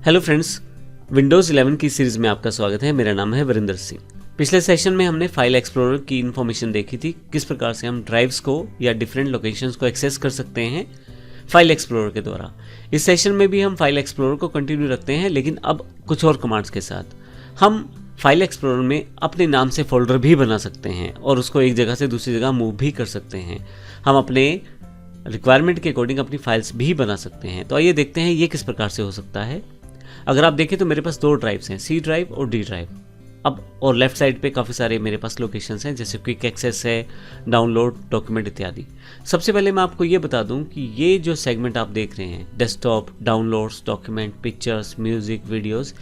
Hello friends, Windows 11 की series में आपका स्वागत है। मेरा नाम है वरिंदर सिंह। पिछले सेशन में हमने फाइल एक्सप्लोरर की इन्फॉर्मेशन देखी थी, किस प्रकार से हम ड्राइव्स को या डिफरेंट लोकेशंस को एक्सेस कर सकते हैं फाइल एक्सप्लोरर के द्वारा। इस सेशन में भी हम फाइल एक्सप्लोरर को कंटिन्यू रखते हैं, लेकिन अब कुछ और कमांड्स के साथ। हम फाइल एक्सप्लोरर में अपने नाम से फोल्डर भी बना सकते हैं और उसको एक जगह से दूसरी जगह मूव भी कर सकते हैं। हम अपने रिक्वायरमेंट के अकॉर्डिंग अपनी फाइल्स भी बना सकते हैं। तो आइए देखते हैं ये किस प्रकार से हो सकता है। अगर आप देखें तो मेरे पास दो ड्राइव्स हैं, सी ड्राइव और डी ड्राइव। अब और लेफ्ट साइड पे काफ़ी सारे मेरे पास लोकेशंस हैं, जैसे क्विक एक्सेस है, डाउनलोड, डॉक्यूमेंट इत्यादि। सबसे पहले मैं आपको ये बता दूं कि ये जो सेगमेंट आप देख रहे हैं, desktop, downloads, document, pictures, music, videos,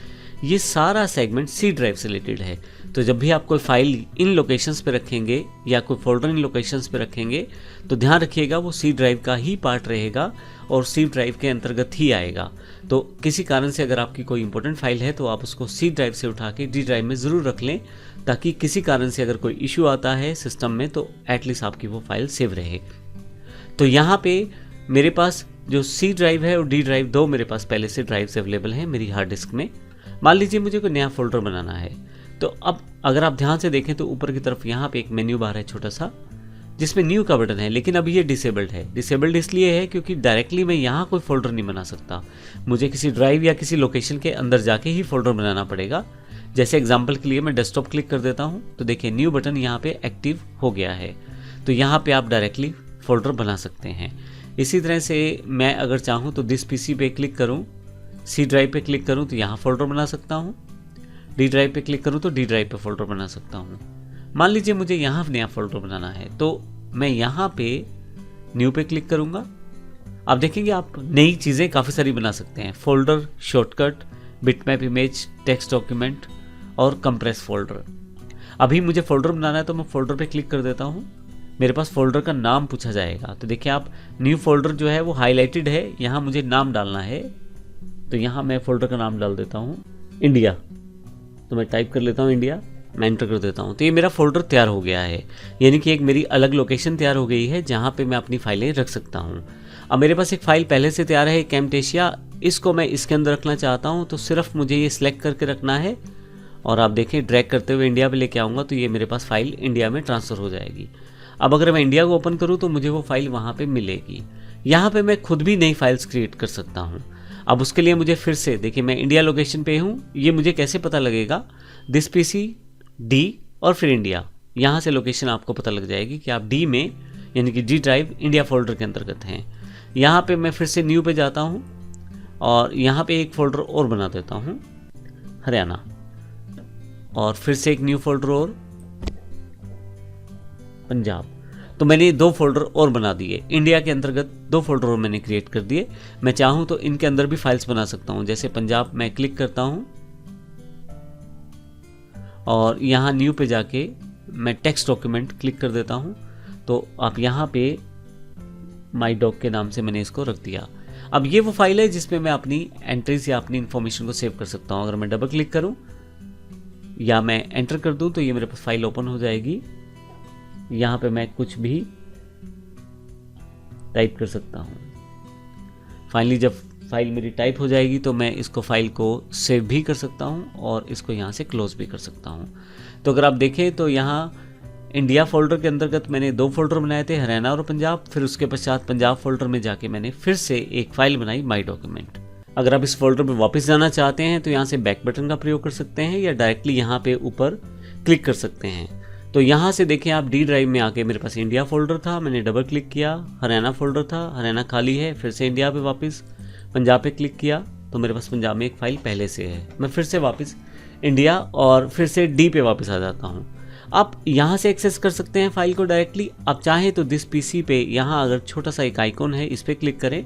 ये सारा सेगमेंट सी ड्राइव से रिलेटेड है। तो जब भी आप कोई फाइल इन लोकेशंस पे रखेंगे या कोई फोल्डर इन लोकेशंस पे रखेंगे तो ध्यान रखिएगा वो सी ड्राइव का ही पार्ट रहेगा और सी ड्राइव के अंतर्गत ही आएगा। तो किसी कारण से अगर आपकी कोई इंपॉर्टेंट फाइल है तो आप उसको सी ड्राइव से उठा के डी ड्राइव में ज़रूर रख लें, ताकि किसी कारण से अगर कोई इशू आता है सिस्टम में तो एटलीस्ट आपकी वो फाइल सेव रहे। तो यहाँ पे मेरे पास जो सी ड्राइव है और डी ड्राइव, दो मेरे पास पहले से ड्राइव्स अवेलेबल हैं मेरी हार्ड डिस्क में। मान लीजिए मुझे कोई नया फोल्डर बनाना है, तो अब अगर आप ध्यान से देखें तो ऊपर की तरफ यहाँ पे एक मेन्यू बार है छोटा सा, जिसमें न्यू का बटन है, लेकिन अभी ये डिसेबल्ड है। डिसेबल्ड इसलिए है क्योंकि डायरेक्टली मैं यहाँ कोई फोल्डर नहीं बना सकता, मुझे किसी ड्राइव या किसी लोकेशन के अंदर जाके ही फोल्डर बनाना पड़ेगा। जैसे एग्जांपल के लिए मैं डेस्कटॉप क्लिक कर देता हूँ तो देखिए न्यू बटन यहाँ पे एक्टिव हो गया है। तो यहाँ पे आप डायरेक्टली फोल्डर बना सकते हैं। इसी तरह से मैं अगर चाहूँ तो दिस पीसी पे क्लिक करूँ, सी ड्राइव पे क्लिक करूँ तो यहाँ फोल्डर बना सकता हूँ, डी ड्राइव पे क्लिक करूँ तो डी ड्राइव पे फोल्डर बना सकता हूँ। मान लीजिए मुझे यहाँ नया फोल्डर बनाना है तो मैं यहाँ पे न्यू पे क्लिक करूँगा। आप देखेंगे आप नई चीज़ें काफ़ी सारी बना सकते हैं, folder, shortcut, bitmap image, text document और कंप्रेस फोल्डर। अभी मुझे फोल्डर बनाना है तो मैं फोल्डर पे क्लिक कर देता हूँ, मेरे पास फोल्डर का नाम पूछा जाएगा। तो देखिए आप न्यू फोल्डर जो है वो हाईलाइटेड है, यहाँ मुझे नाम डालना है। तो यहाँ मैं फोल्डर का नाम डाल देता हूँ इंडिया। तो मैं टाइप कर लेता हूँ इंडिया, मैं एंटर कर देता हूँ। तो ये मेरा फोल्डर तैयार हो गया है, यानी कि एक मेरी अलग लोकेशन तैयार हो गई है जहाँ पे मैं अपनी फाइलें रख सकता हूँ। अब मेरे पास एक फ़ाइल पहले से तैयार है कैमटेशिया, इसको मैं इसके अंदर रखना चाहता हूँ तो सिर्फ मुझे ये सिलेक्ट करके रखना है और आप देखें ड्रैग करते हुए इंडिया पे लेके आऊँगा तो ये मेरे पास फाइल इंडिया में ट्रांसफ़र हो जाएगी। अब अगर मैं इंडिया को ओपन करूँ तो मुझे वो फाइल वहाँ पर मिलेगी। यहाँ पर मैं खुद भी नई फाइल्स क्रिएट कर सकता हूँ। अब उसके लिए मुझे फिर से देखिए मैं इंडिया लोकेशन पे हूँ, ये मुझे कैसे पता लगेगा, दिस पीसी, डी और फिर इंडिया, यहाँ से लोकेशन आपको पता लग जाएगी कि आप डी में यानी कि डी ड्राइव इंडिया फोल्डर के अंतर्गत हैं। यहाँ पे मैं फिर से न्यू पे जाता हूँ और यहाँ पे एक फ़ोल्डर और बना देता हूँ हरियाणा, और फिर से एक न्यू फोल्डर और पंजाब। तो मैंने दो फोल्डर और बना दिए, इंडिया के अंतर्गत दो फोल्डर और मैंने क्रिएट कर दिए। मैं चाहूँ तो इनके अंदर भी फाइल्स बना सकता हूँ, जैसे पंजाब मैं क्लिक करता हूँ और यहाँ न्यू पे जाके मैं टेक्स्ट डॉक्यूमेंट क्लिक कर देता हूँ। तो आप यहाँ पे माई डॉक के नाम से मैंने इसको रख दिया। अब ये वो फाइल है जिसमें मैं अपनी एंट्रीज या अपनी इन्फॉर्मेशन को सेव कर सकता हूँ। अगर मैं डबल क्लिक करूँ या मैं एंटर कर दूँ तो ये मेरे पास फाइल ओपन हो जाएगी। यहाँ पे मैं कुछ भी टाइप कर सकता हूँ। फाइनली जब फाइल मेरी टाइप हो जाएगी तो मैं इसको फाइल को सेव भी कर सकता हूँ और इसको यहाँ से क्लोज भी कर सकता हूँ। तो अगर आप देखें तो यहाँ इंडिया फोल्डर के अंतर्गत मैंने दो फोल्डर बनाए थे, हरियाणा और पंजाब। फिर उसके पश्चात पंजाब फोल्डर में जाके मैंने फिर से एक फाइल बनाई माई डॉक्यूमेंट। अगर आप इस फोल्डर पर वापस जाना चाहते हैं तो यहाँ से बैक बटन का प्रयोग कर सकते हैं या डायरेक्टली यहाँ पे ऊपर क्लिक कर सकते हैं। तो यहाँ से देखें आप डी ड्राइव में आके मेरे पास इंडिया फोल्डर था, मैंने डबल क्लिक किया, हरियाणा फोल्डर था, हरियाणा खाली है, फिर से इंडिया पे वापस, पंजाब पे क्लिक किया तो मेरे पास पंजाब में एक फ़ाइल पहले से है। मैं फिर से वापस इंडिया और फिर से डी पे वापस आ जाता हूँ। आप यहाँ से एक्सेस कर सकते हैं फाइल को डायरेक्टली। आप चाहें तो दिस पीसी पे यहाँ अगर छोटा सा एक आइकॉन है इस पर क्लिक करें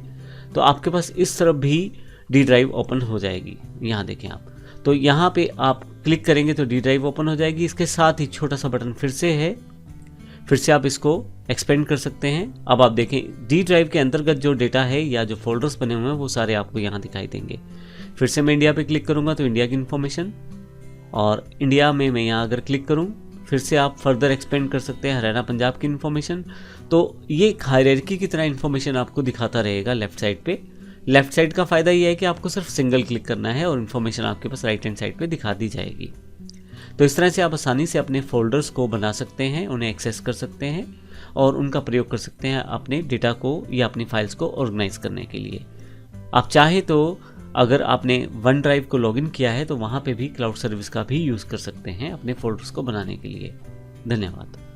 तो आपके पास इस तरफ भी डी ड्राइव ओपन हो जाएगी। यहाँ देखें आप, तो यहाँ पे आप क्लिक करेंगे तो डी ड्राइव ओपन हो जाएगी। इसके साथ ही छोटा सा बटन फिर से है, फिर से आप इसको एक्सपेंड कर सकते हैं। अब आप देखें डी ड्राइव के अंतर्गत जो डेटा है या जो फोल्डर्स बने हुए हैं वो सारे आपको यहाँ दिखाई देंगे। फिर से मैं इंडिया पे क्लिक करूँगा तो इंडिया की इन्फॉर्मेशन, और इंडिया में मैं यहाँ अगर क्लिक करूँ फिर से आप फर्दर एक्सपेंड कर सकते हैं हरियाणा पंजाब की इन्फॉर्मेशन। तो ये एक हायरार्की की तरह इन्फॉर्मेशन आपको दिखाता रहेगा लेफ्ट साइड पे लेफ्ट साइड का फ़ायदा ये है कि आपको सिर्फ सिंगल क्लिक करना है और इन्फॉर्मेशन आपके पास राइट हैंड साइड पे दिखा दी जाएगी। तो इस तरह से आप आसानी से अपने फोल्डर्स को बना सकते हैं, उन्हें एक्सेस कर सकते हैं और उनका प्रयोग कर सकते हैं अपने डेटा को या अपनी फाइल्स को ऑर्गेनाइज करने के लिए। आप चाहे तो अगर आपने वन ड्राइव को लॉगिन किया है तो वहाँ पे भी क्लाउड सर्विस का भी यूज़ कर सकते हैं अपने फोल्डर्स को बनाने के लिए। धन्यवाद।